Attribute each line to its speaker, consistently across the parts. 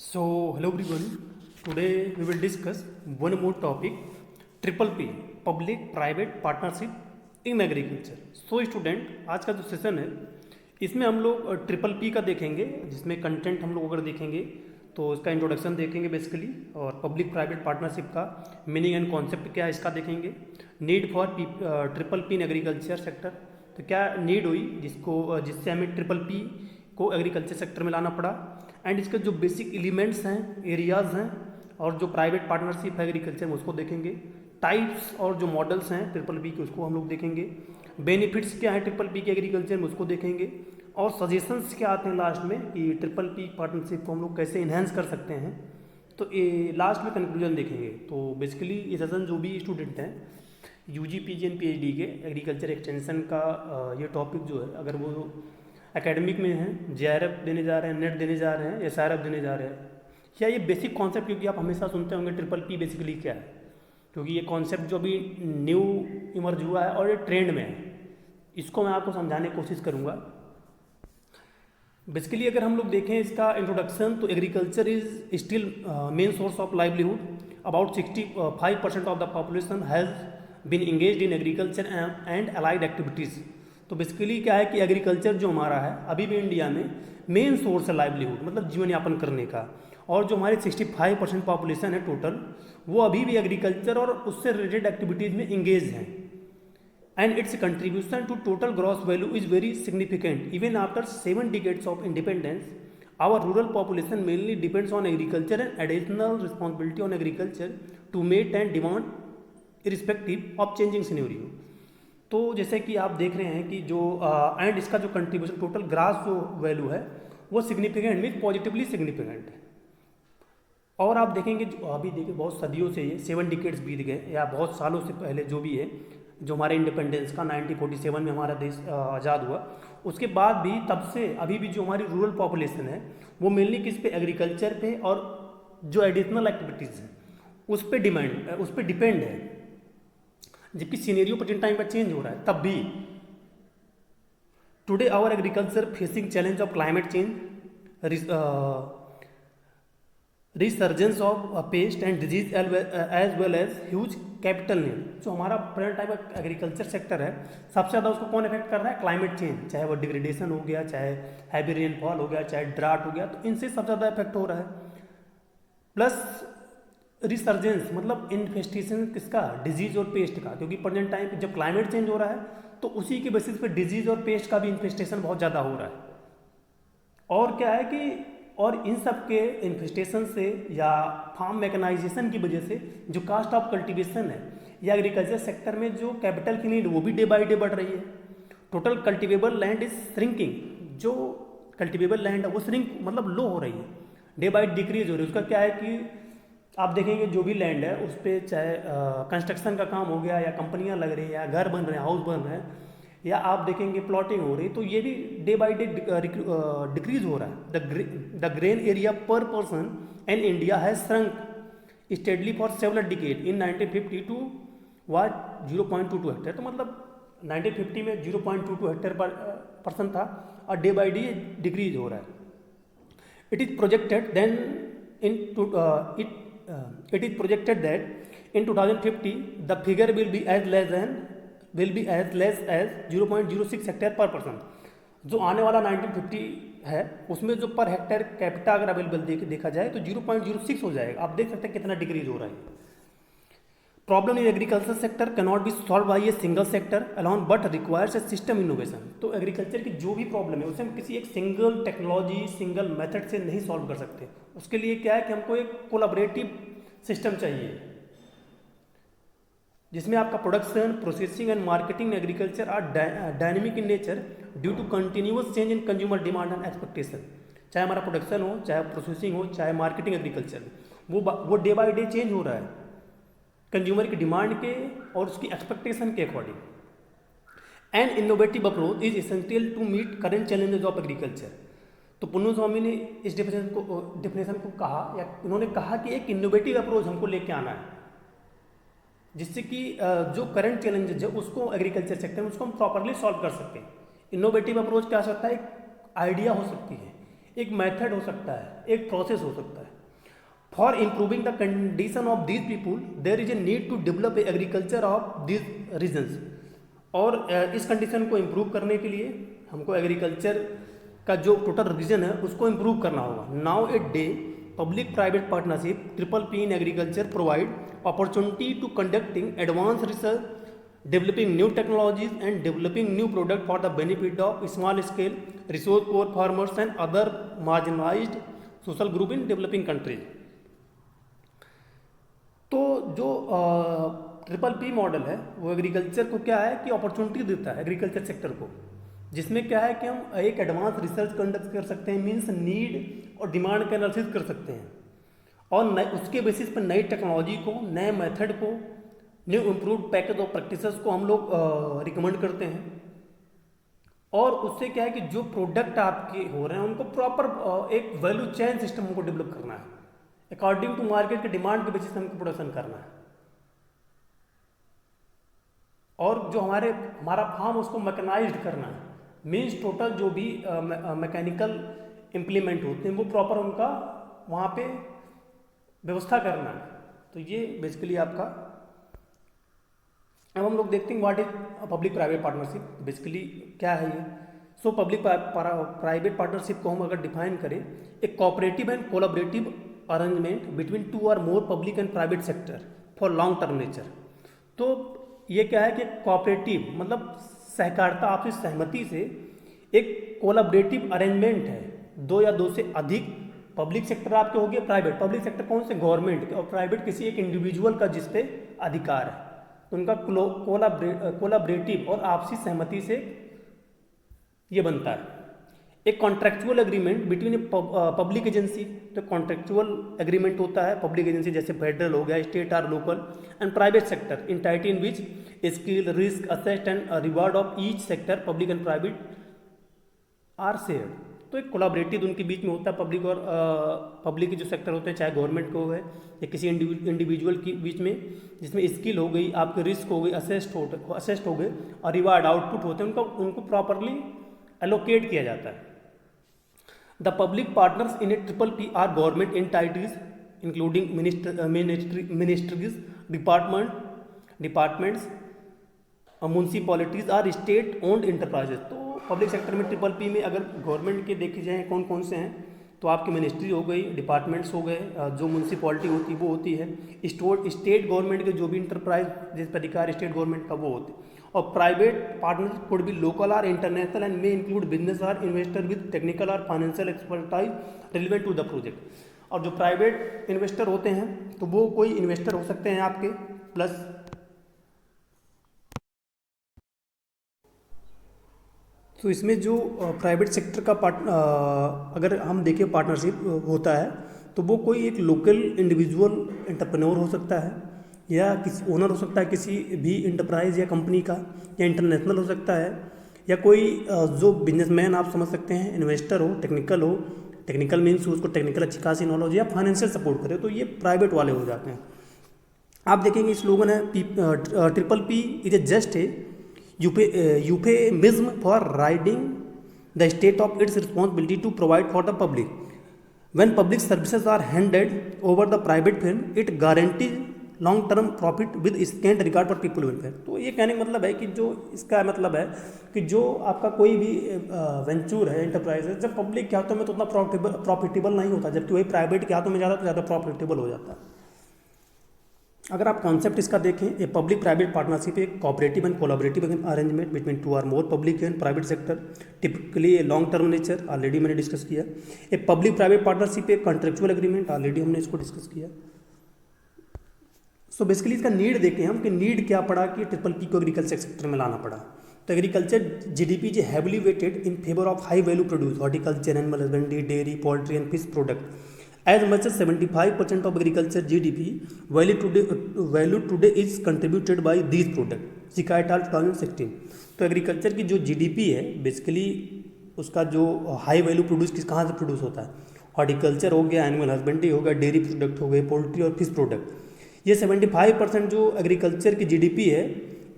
Speaker 1: Hello everyone. Today we will discuss one more topic, triple P, public private partnership in agriculture. Student, आज का जो session है इसमें हम लोग ट्रिपल पी का देखेंगे, जिसमें कंटेंट हम लोग अगर देखेंगे तो इसका इंट्रोडक्शन देखेंगे बेसिकली, और पब्लिक प्राइवेट पार्टनरशिप का मीनिंग एंड कॉन्सेप्ट क्या है इसका देखेंगे। Need for triple P in agriculture sector, तो क्या नीड हुई जिससे हमें ट्रिपल पी को एग्रीकल्चर सेक्टर में लाना पड़ा, एंड इसके जो बेसिक एलिमेंट्स हैं, एरियाज़ हैं, और जो प्राइवेट पार्टनरशिप है एग्रीकल्चर में उसको देखेंगे। टाइप्स और जो मॉडल्स हैं ट्रिपल पी के उसको हम लोग देखेंगे। बेनिफिट्स क्या है ट्रिपल पी के एग्रीकल्चर में उसको देखेंगे, और सजेशंस क्या आते हैं लास्ट में कि ट्रिपल पी पार्टनरशिप को हम लोग कैसे इन्हेंस कर सकते हैं, तो ये लास्ट में कंक्लूजन देखेंगे। तो बेसिकली ये सेशन जो भी स्टूडेंट हैं यूजी पीजी एंड पीएचडी के एग्रीकल्चर एक्सटेंशन का ये टॉपिक जो है, अगर वो एकेडमिक में हैं, जेआरएफ देने जा रहे हैं, नेट देने जा रहे हैं, एसआरएफ देने जा रहे हैं, या ये बेसिक कॉन्सेप्ट, क्योंकि आप हमेशा सुनते होंगे ट्रिपल पी बेसिकली क्या है, क्योंकि ये कॉन्सेप्ट जो अभी न्यू इमर्ज हुआ है और ये ट्रेंड में है, इसको मैं आपको समझाने की कोशिश करूँगा। बेसिकली अगर हम लोग देखें इसका इंट्रोडक्शन, तो agriculture is still main source of livelihood. About 65% of the population has been engaged in agriculture and allied activities. तो बेसिकली क्या है कि एग्रीकल्चर जो हमारा है अभी भी इंडिया में मेन सोर्स है लाइवलीहुड, मतलब जीवन यापन करने का, और जो हमारी 65% पॉपुलेशन है टोटल, वो अभी भी एग्रीकल्चर और उससे रिलेटेड एक्टिविटीज़ में इंगेज हैं, and its contribution to total gross value is very significant. Even after 7 decades of independence, our rural population mainly depends on agriculture and additional responsibility on agriculture to meet and demand irrespective of changing scenario. तो जैसे कि आप देख रहे हैं कि जो and इसका जो कंट्रीब्यूशन टोटल ग्रास जो वैल्यू है वो सिग्निफिकेंट मीन पॉजिटिवली सिग्निफिकेंट है। और आप देखेंगे जो अभी देखिए बहुत सदियों से ये 7 decades बीत गए, या बहुत सालों से पहले जो भी है, जो हमारे इंडिपेंडेंस का 1947 में हमारा देश आज़ाद हुआ, उसके बाद भी तब से अभी भी जो हमारी रूरल पॉपुलेशन है वो मेनली किस पे, एग्रीकल्चर पे, और जो एडिशनल एक्टिविटीज़ हैं उस पर डिपेंड है। जबकि सीनेरियो प्रेजेंट टाइम पर चेंज हो रहा है, तब भी today our agriculture facing challenge of climate change, resurgence of pest and disease as well as huge capital need. जो हमारा प्रेजेंट टाइम का एग्रीकल्चर सेक्टर है, सबसे ज़्यादा उसको कौन इफेक्ट कर रहा है, क्लाइमेट चेंज, चाहे वो डिग्रेडेशन हो गया, चाहे हैवी रेनफॉल हो गया, चाहे ड्राट हो गया, तो इनसे सबसे ज़्यादा इफेक्ट हो रहा है। प्लस रिसर्जेंस मतलब इन्फेस्टेशन किसका, डिजीज और पेस्ट का, क्योंकि प्रेजेंट टाइम पे जब क्लाइमेट चेंज हो रहा है तो उसी के बेसिस पे डिजीज और पेस्ट का भी इन्फेस्टेशन बहुत ज़्यादा हो रहा है। और क्या है कि और इन सब के इन्फेस्टेशन से या फार्म मैकेनाइजेशन की वजह से जो कास्ट ऑफ कल्टीवेशन है या एग्रीकल्चर सेक्टर में जो कैपिटल की नीड वो भी डे बाई डे बढ़ रही है। Total cultivable land is shrinking, जो कल्टिवेबल लैंड है वो श्रिंक मतलब लो हो रही है, डे बाई डिक्रीज हो रही है। उसका क्या है कि आप देखेंगे जो भी लैंड है उस पर चाहे कंस्ट्रक्शन का काम हो गया, या कंपनियां लग रही है, या घर बन रहे हैं, हाउस बन रहे हैं, या आप देखेंगे प्लॉटिंग हो रही है, तो ये भी डे बाई डे डिक्रीज हो रहा है। The grain area per person in India has shrunk steadily for several decade. In 1950 to what 0.22 hectare, तो मतलब 1950 में 0.22 हेक्टेयर पर पर्सन था, और डे बाई डे डिक्रीज हो रहा है। It is projected then in it is projected that in 2050 the figure will be as less as 0.06 hectare पर पर्सन। जो आने वाला 1950 है उसमें जो पर हेक्टेयर कैपिटा अगर अवेलेबल देखा जाए तो 0.06 हो जाएगा। आप देख सकते हैं कितना डिक्रीज हो रहा है। Problem in agriculture sector cannot be solve by a single sector alone but requires a system innovation. तो एग्रीकल्चर की जो भी प्रॉब्लम है उसे हम किसी एक सिंगल टेक्नोलॉजी, सिंगल मेथड से नहीं सॉल्व कर सकते। उसके लिए क्या है कि हमको एक कोलैबोरेटिव सिस्टम चाहिए, जिसमें आपका production, processing and marketing agriculture are dynamic in nature due to continuous change in consumer demand and expectation. चाहे हमारा प्रोडक्शन हो, चाहे प्रोसेसिंग हो, चाहे मार्केटिंग एग्रीकल्चर, वो डे बाई डे चेंज हो रहा है कंज्यूमर की डिमांड के और उसकी एक्सपेक्टेशन के according. An innovative approach is essential to meet current challenges of agriculture. तो पुन्नू स्वामी ने इस डिफिनेशन को कहा, या उन्होंने कहा कि एक इनोवेटिव अप्रोच हमको लेके आना है, जिससे कि जो करंट चैलेंजेस है उसको एग्रीकल्चर सेक्टर में उसको हम प्रॉपरली सॉल्व कर सकते हैं। इनोवेटिव अप्रोच क्या हो सकता है, एक आइडिया हो सकती है, एक मेथड हो सकता है, एक प्रोसेस हो सकता है। For improving the condition of these people there is a need to develop agriculture of these regions. और इस कंडीशन को इम्प्रूव करने के लिए हमको एग्रीकल्चर का जो टोटल रीजन है उसको इम्प्रूव करना होगा। Now a day public private partnership PPP in agriculture provide opportunity to conducting advance research, developing new technologies and developing new product for the benefit of small scale resource poor farmers and other marginalized social group in developing countries। तो जो PPP model है वो agriculture को क्या है कि opportunity देता है एग्रीकल्चर सेक्टर को, जिसमें क्या है कि हम एक एडवांस रिसर्च कंडक्ट कर सकते हैं, मीन्स नीड और डिमांड का एनालिसिस कर सकते हैं, और उसके बेसिस पर नई टेक्नोलॉजी को, नए मेथड को, new improved package of practices को हम लोग रिकमेंड करते हैं। और उससे क्या है कि जो प्रोडक्ट आपके हो रहे हैं उनको प्रॉपर एक वैल्यू चेन सिस्टम हमको डेवलप करना है, अकॉर्डिंग टू मार्केट के डिमांड के बेसिस पे हमको प्रोडक्शन करना है। और जो हमारा फार्म उसको मैकेनाइज्ड करना है, मीन्स टोटल जो भी मैकेनिकल इम्प्लीमेंट होते हैं वो प्रॉपर उनका वहाँ पे व्यवस्था करना है। तो ये बेसिकली आपका, अब हम लोग देखते हैं what is public private partnership, basically क्या है ये। सो पब्लिक प्राइवेट पार्टनरशिप को हम अगर डिफाइन करें, एक cooperative and collaborative arrangement between two or more public and private sector for long term nature. तो ये क्या है कि कोऑपरेटिव मतलब सहकारिता, आपसी सहमति से एक कोलैबोरेटिव अरेंजमेंट है, दो या दो से अधिक पब्लिक सेक्टर आपके हो गए, प्राइवेट पब्लिक सेक्टर कौन से, गवर्नमेंट के, और प्राइवेट किसी एक इंडिविजुअल का जिस पे अधिकार है, तो उनका कोलैबोरेटिव और आपसी सहमति से ये बनता है। एक contractual agreement between public agency, तो कॉन्ट्रैक्चुअल एग्रीमेंट होता है पब्लिक एजेंसी जैसे फेडरल हो गया, state or local, and private sector entity in which skill, risk, assets and reward of each sector public and private are shared. तो एक collaborative उनके बीच में होता है, पब्लिक और पब्लिक के जो सेक्टर होते हैं, चाहे गवर्नमेंट को है या किसी इंडिविजुअल के बीच में, जिसमें स्किल हो गई, आपके रिस्क हो गई, असेस्ट हो गए, और रिवार्ड आउटपुट होते हैं, उनको प्रॉपरली एलोकेट किया जाता है। The public partners in a PPP are government entities including ministries, departments, municipalities और स्टेट ओन्ड इंटरप्राइजेज। तो पब्लिक सेक्टर में PPP में अगर गवर्नमेंट के देखे जाएँ कौन कौन से हैं, तो आपकी मिनिस्ट्री हो गई, डिपार्टमेंट्स हो गए, जो म्यूनसिपैलिटी होती है वो होती है, स्टेट गवर्नमेंट के जो भी इंटरप्राइज जिस पर अधिकार स्टेट गवर्नमेंट का वो होते हैं, और private partner could be local or international and may include business or investor with technical or financial expertise relevant to the project. और जो प्राइवेट इन्वेस्टर होते हैं तो वो कोई इन्वेस्टर हो सकते हैं आपके, प्लस तो इसमें जो प्राइवेट सेक्टर का अगर हम देखें पार्टनरशिप होता है तो वो कोई एक लोकल इंडिविजुअल एंटरप्रेन्योर हो सकता है, या किसी ओनर हो सकता है किसी भी इंटरप्राइज या कंपनी का, या इंटरनेशनल हो सकता है, या कोई जो बिजनेसमैन आप समझ सकते हैं, इन्वेस्टर हो, टेक्निकल मीन्स उसको टेक्निकल अच्छी खासी नॉलेज या फाइनेंशियल सपोर्ट करे, तो ये प्राइवेट वाले हो जाते हैं। आप देखेंगे स्लोगन है PPP is a just a euphemism for riding the state of its responsibility to provide for the public. When public services are handed over the private firm, it guarantees long term profit with scant regard for people welfare। तो ये कहने का मतलब है कि जो इसका मतलब है कि जो आपका कोई भी वेंचर है, एंटरप्राइज है, जब पब्लिक के हाथों में तो उतना प्रॉफिटेबल नहीं होता, जबकि वही प्राइवेट के हाथों में ज़्यादा तो ज़्यादा प्रॉफिटेबल हो जाता है। अगर आप कॉन्सेप्ट इसका देखें, ए पब्लिक प्राइवेट पार्टनरशिप एक cooperative and collaborative arrangement between two or more public and private sector, typically a long term nature, already मैंने डिस्कस किया। ए पब्लिक प्राइवेट पार्टनरशिप एक कॉन्ट्रेक्चुअल एग्रीमेंट, ऑलरेडी हमने इसको discuss किया। So basically इसका need देखें हम कि नीड क्या पड़ा कि PPP को एग्रीकल्चर सेक्टर में लाना पड़ा। तो agriculture GDP is heavily weighted in favour of high value produce, horticulture, animal husbandry, dairy, poultry and fish product. As much as 75% of agriculture GDP value today is contributed by these products, Zika et al. 2016। तो agriculture की जो GDP है basically उसका जो high value produce कहाँ से produce होता है, हॉर्टिकल्चर हो गया, एनिमल हस्बेंड्री हो गया, डेयरी प्रोडक्ट हो गए, पोल्ट्री और फिश प्रोडक्ट। ये 75% जो एग्रीकल्चर की GDP है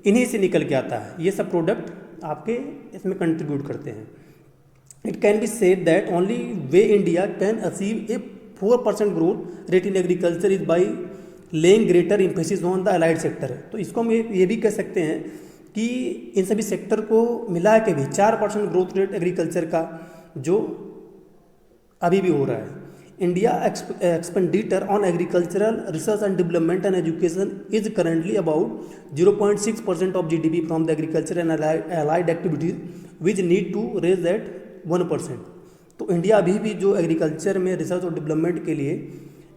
Speaker 1: इन्हीं से निकल के आता है। ये सब प्रोडक्ट आपके इसमें कंट्रीब्यूट करते हैं। It can be said that only way India can achieve a 4% growth rate in agriculture is by laying greater emphasis on the allied sector. तो इसको हम ये भी कह सकते हैं कि इन सभी सेक्टर को मिला के भी 4% ग्रोथ रेट एग्रीकल्चर का जो अभी भी हो रहा है. India expenditure on agricultural research and development and education is currently about 0.6% of GDP from the agriculture and allied activities which need to raise at 1%. तो इंडिया अभी भी जो एग्रीकल्चर में रिसर्च और डेवलपमेंट के लिए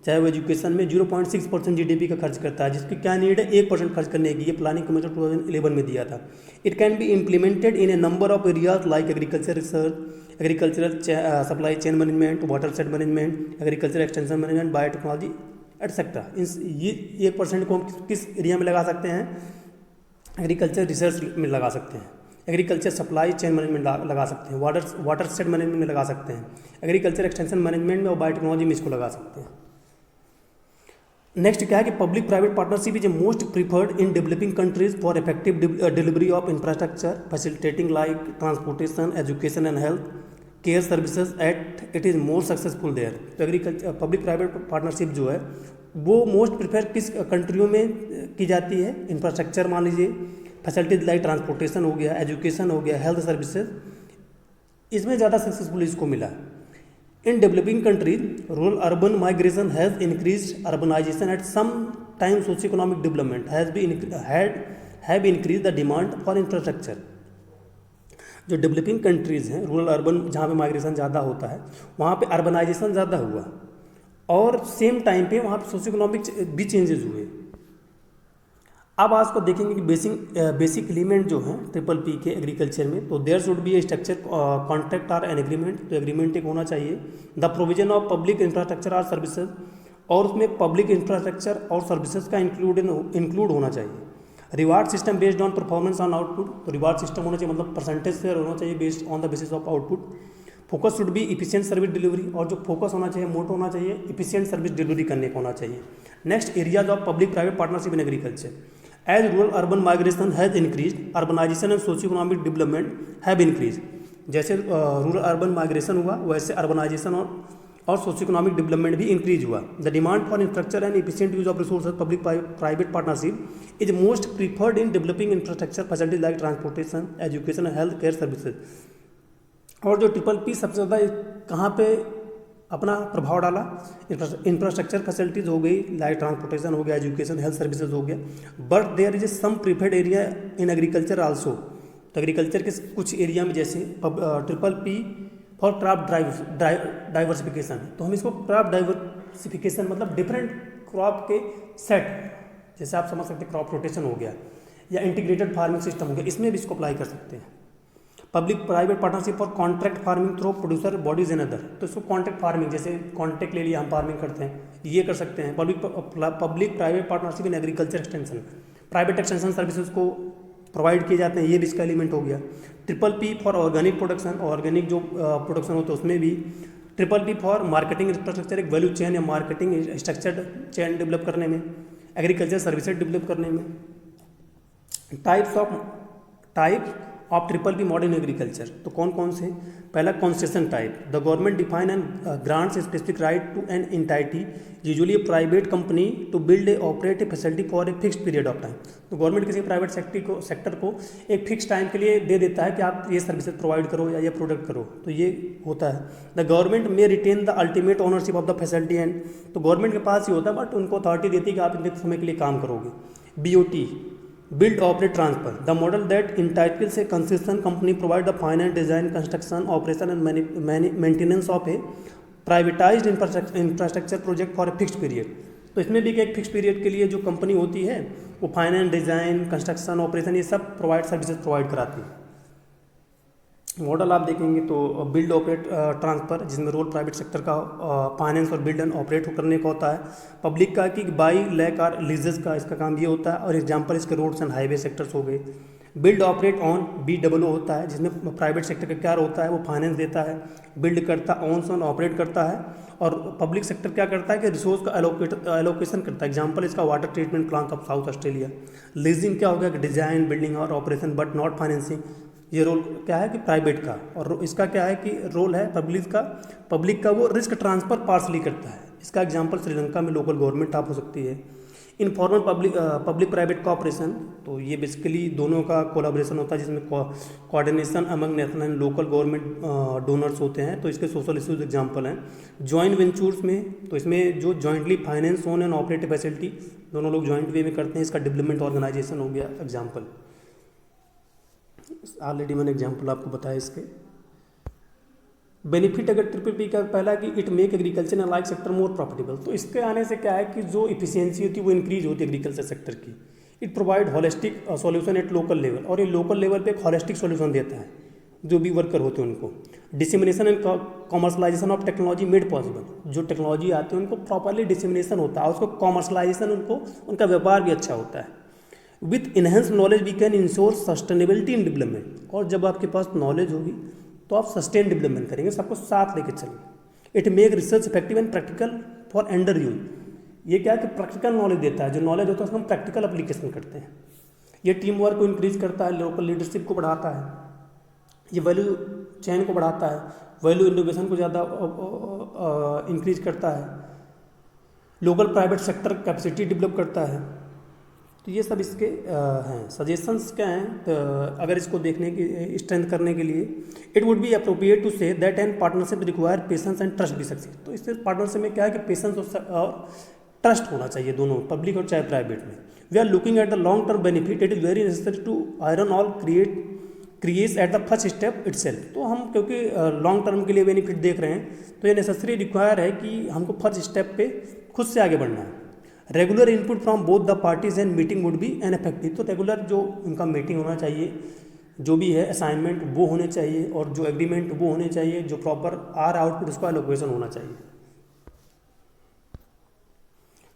Speaker 1: चाहे वो एजुकेशन में 0.6% GDP का खर्च करता है, जिसकी क्या नीड है 1% खर्च करने की. ये प्लानिंग कमीशन 2011 में दिया था. It can be implemented in A number of areas like agriculture research, agricultural supply chain management, water set management, agriculture extension management, biotechnology etcetera. ये 1% को हम किस एरिया में लगा सकते हैं? एग्रीकल्चर रिसर्च में लगा सकते हैं, एग्रीकल्चर सप्लाई चेन मैनेजमेंट लगा सकते हैं, वाटर सेट मैनेजमेंट में लगा सकते हैं, एग्रीकल्चर एक्सटेंशन मैनेजमेंट में और बायोटेक्नोलॉजी में इसको लगा सकते हैं. नेक्स्ट क्या है कि public private partnership is a most preferred in developing countries for effective delivery of infrastructure facilitating like transportation, education and health care services at it is more successful there. तो agriculture public private partnership जो है वो most prefer किस कंट्रियों में की जाती है? Infrastructure मान लीजिए, फैसिलिटीज लाइक ट्रांसपोर्टेशन हो गया, एजुकेशन हो गया, हेल्थ सर्विसेज, इसमें ज़्यादा सक्सेसफुल इसको मिला. In developing countries, rural urban migration has increased. Urbanization at some time socio-economic development have increased the demand for infrastructure. जो डेवलपिंग कंट्रीज़ हैं, रूरल अर्बन जहाँ पे माइग्रेशन ज़्यादा होता है वहाँ पे अर्बनाइजेशन ज़्यादा हुआ और सेम टाइम पे वहाँ पे सोशियो इकोनॉमिक भी चेंजेस हुए. अब आज को देखेंगे कि बेसिक एलिमेंट जो हैं PPP के एग्रीकल्चर में, तो there should be a structure contract or an agreement. तो एग्रीमेंट एक होना चाहिए. The provision of public infrastructure or services, और उसमें पब्लिक इंफ्रास्ट्रक्चर और सर्विसेज का इंक्लूड होना चाहिए. Reward system based on performance on output. तो रिवार्ड सिस्टम होना चाहिए, मतलब परसेंटेज से होना चाहिए based on the basis of output. Focus should be efficient service delivery, और जो फोकस होना चाहिए, मोटो होना चाहिए, इफिशिएंट सर्विस डिलीवरी करने को होना चाहिए. Next, areas of public private partnership in agriculture. As rural urban migration has increased, urbanization and socio-economic development have increased. जैसे रूरल अर्बन माइग्रेशन हुआ वैसे अर्बनाइजेशन और सोशियो इकोनॉमिक डेवलपमेंट भी इंक्रीज हुआ. The demand for infrastructure and efficient use of resources public private partnership is most preferred in developing infrastructure facilities like transportation, education and health care services. और जो PPP सबसे ज़्यादा कहाँ पे अपना प्रभाव डाला? इंफ्रास्ट्रक्चर फैसिलिटीज़ हो गई, लाइक ट्रांसपोर्टेशन हो गया, एजुकेशन हेल्थ सर्विसेज हो गया. But there is some preferred area in agriculture also. तो एग्रीकल्चर के कुछ एरिया में जैसे PPP फॉर क्रॉप डाइवर्सिफिकेशन. तो हम इसको क्रॉप डाइवर्सिफिकेशन मतलब डिफरेंट क्रॉप के सेट, जैसे आप समझ सकते हैं क्रॉप रोटेशन हो गया या इंटीग्रेटेड फार्मिंग सिस्टम हो गया, इसमें भी इसको अप्लाई कर सकते हैं. Public private partnership for contract farming through producer bodies and other. तो इसको कॉन्ट्रैक्ट फार्मिंग, जैसे कॉन्ट्रैक्ट ले लिया हम फार्मिंग करते हैं, ये कर सकते हैं. Public private partnership in agriculture extension, private extension services को प्रोवाइड किए जाते हैं, ये भी इसका एलिमेंट हो गया. PPP for organic production, organic जो प्रोडक्शन होता है उसमें भी. PPP फॉर मार्केटिंग इंफ्रास्ट्रक्चर, एक वैल्यू चेन या मार्केटिंग स्ट्रक्चर चेन डेवलप करने में, एग्रीकल्चर सर्विसेज डेवलप करने में. Types of PPP modern agriculture. तो कौन कौन से? पहला, concession type. The government define and grants specific right to an entity, usually a private company, to build a operate a facility for a fixed period of time. तो government किसी private sector को एक fix time के लिए दे देता है कि आप ये सर्विसेज प्रोवाइड करो या ये प्रोडक्ट करो. तो ये होता है. The government may retain the ultimate ownership of the facility and. तो गवर्नमेंट के पास ही होता है, बट उनको अथॉरिटी देती है कि आप इतने समय के लिए काम करोगे. BOT, build, operate, transfer. The model that entitles a concession company provide the finance, design, construction, operation and maintenance of a privatized infrastructure project for a fixed period. तो इसमें भी एक फिक्स पीरियड के लिए जो कंपनी होती है वो फाइनेंस, डिज़ाइन, कंस्ट्रक्शन, ऑपरेशन ये सब सर्विसेज प्रोवाइड कराती है. मॉडल आप देखेंगे तो बिल्ड, ऑपरेट, ट्रांसफ़र, जिसमें रोल प्राइवेट सेक्टर का फाइनेंस और बिल्ड एंड ऑपरेट करने का होता है. पब्लिक का कि बाई, लैक और लीजेस का इसका काम ये होता है. और एग्जांपल इसके रोड्स एंड हाईवे सेक्टर्स हो गए. बिल्ड, ऑपरेट, ऑन, BOO होता है, जिसमें प्राइवेट सेक्टर का क्या होता है, वो फाइनेंस देता है, बिल्ड करता है, ऑन ऑपरेट करता है. और पब्लिक सेक्टर क्या करता है कि रिसोर्स का एलोकेशन करता है. एग्जांपल इसका water treatment plant of South Australia. Leasing क्या हो गया कि डिजाइन, बिल्डिंग और ऑपरेशन बट नॉट फाइनेंसिंग. ये रोल क्या है कि प्राइवेट का, और इसका क्या है कि रोल है पब्लिक का वो रिस्क ट्रांसफ़र पार्सली करता है। इसका एग्जांपल श्रीलंका में लोकल गवर्नमेंट आप हो सकती है। इनफॉर्मल पब्लिक प्राइवेट कॉपरेशन, तो ये बेसिकली दोनों का कोलाब्रेशन होता है जिसमें coordination among national and local government donors होते हैं। तो इसके सोशल इश्यूज एग्जांपल हैं। जॉइंट वेंचर्स में, तो इसमें जो jointly finance own and operate facility दोनों लोग जॉइंट वे में करते हैं, इसका डेवलपमेंट ऑर्गेनाइजेशन हो गया एग्जाम्पल। ऑलरेडी मैंने एग्जाम्पल आपको बताया इसके। बेनिफिट अगर ट्रिपल पी का पहला कि it make agriculture and like sector more profitable, तो इसके आने से क्या है कि जो इफिशियंसी होती है वो इंक्रीज होती है एग्रीकल्चर सेक्टर की। It provide holistic solution at local level, और ये लोकल लेवल पे एक होलिस्टिक सॉल्यूशन देता है जो भी वर्कर होते हैं उनको। Dissemination and commercialisation of technology made possible, जो टेक्नोलॉजी आती है उनको प्रॉपरली डिसिमिनेशन होता है, उसको कॉमर्शलाइजेशन उनका व्यापार भी अच्छा होता है। With enhance knowledge we can ensure sustainability in development, और जब आपके पास नॉलेज होगी तो आप सस्टेन डेवलपमेंट करेंगे, सबको साथ लेके चलेंगे। It make research effective and practical for ender use, ये क्या है कि प्रैक्टिकल नॉलेज देता है, जो नॉलेज होता है उसको हम प्रैक्टिकल एप्लीकेशन करते हैं। ये टीम वर्क को इंक्रीज करता है, लोकल लीडरशिप को बढ़ाता है, ये वैल्यू चेन को बढ़ाता है, वैल्यू इनोवेशन को ज़्यादा इंक्रीज करता है, local private sector capacity develop करता है। तो ये सब इसके हैं। सजेशंस क्या हैं, तो अगर इसको देखने की स्ट्रेंथ करने के लिए, it would be appropriate to say that and partnership require patience and trust भी सक्सेस। तो इससे पार्टनरशिप में क्या है कि पेशेंस और ट्रस्ट होना चाहिए दोनों, पब्लिक और चाहे प्राइवेट में। We are looking at the long term benefit, it is very necessary to iron all creates at the first step itself. तो हम क्योंकि लॉन्ग टर्म के लिए बेनिफिट देख रहे हैं, तो ये नेसेसरी रिक्वायर है कि हमको फर्स्ट स्टेप पे खुद से आगे बढ़ना है। Regular input from both the parties and meeting would be an effective, तो रेगुलर जो उनका मीटिंग होना चाहिए, जो भी है असाइनमेंट वो होने चाहिए, और जो एग्रीमेंट वो होने चाहिए, जो प्रॉपर आउटपुट उसका एलोकेशन होना चाहिए।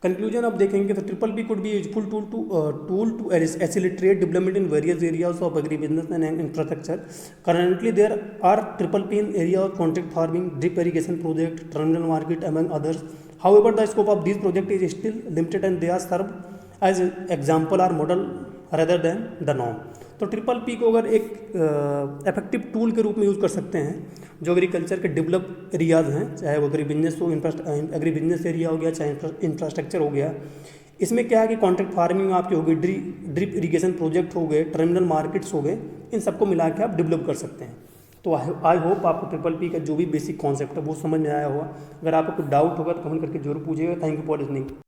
Speaker 1: कंक्लूजन अब देखेंगे तो triple P could be useful tool to एसिलिट्रेट development in various areas of agri business and infrastructure. Currently there are triple P in area of contract farming, drip irrigation project, terminal market among others. However, the scope of these projects is still limited and they are served as example or model rather than the norm. तो triple P को अगर एक effective tool के रूप में use कर सकते हैं जो एग्रीकल्चर के डेवलप एरियाज हैं, चाहे वो एग्री बिजनेस हो, एग्री बिजनेस एरिया हो गया, चाहे इंफ्रास्ट्रक्चर हो गया। इसमें क्या है कि कॉन्ट्रैक्ट फार्मिंग आपकी हो गई, ड्रिप इरिगेशन प्रोजेक्ट हो गए, टर्मिनल मार्केट्स हो गए, इन सबको मिला के आप डेवलप कर सकते हैं। तो आई होप आपको ट्रिपल पी का जो भी बेसिक कॉन्सेप्ट है वो समझ में आया होगा। अगर आपको कुछ डाउट होगा तो कमेंट करके जरूर पूछिएगा। Thank you for listening.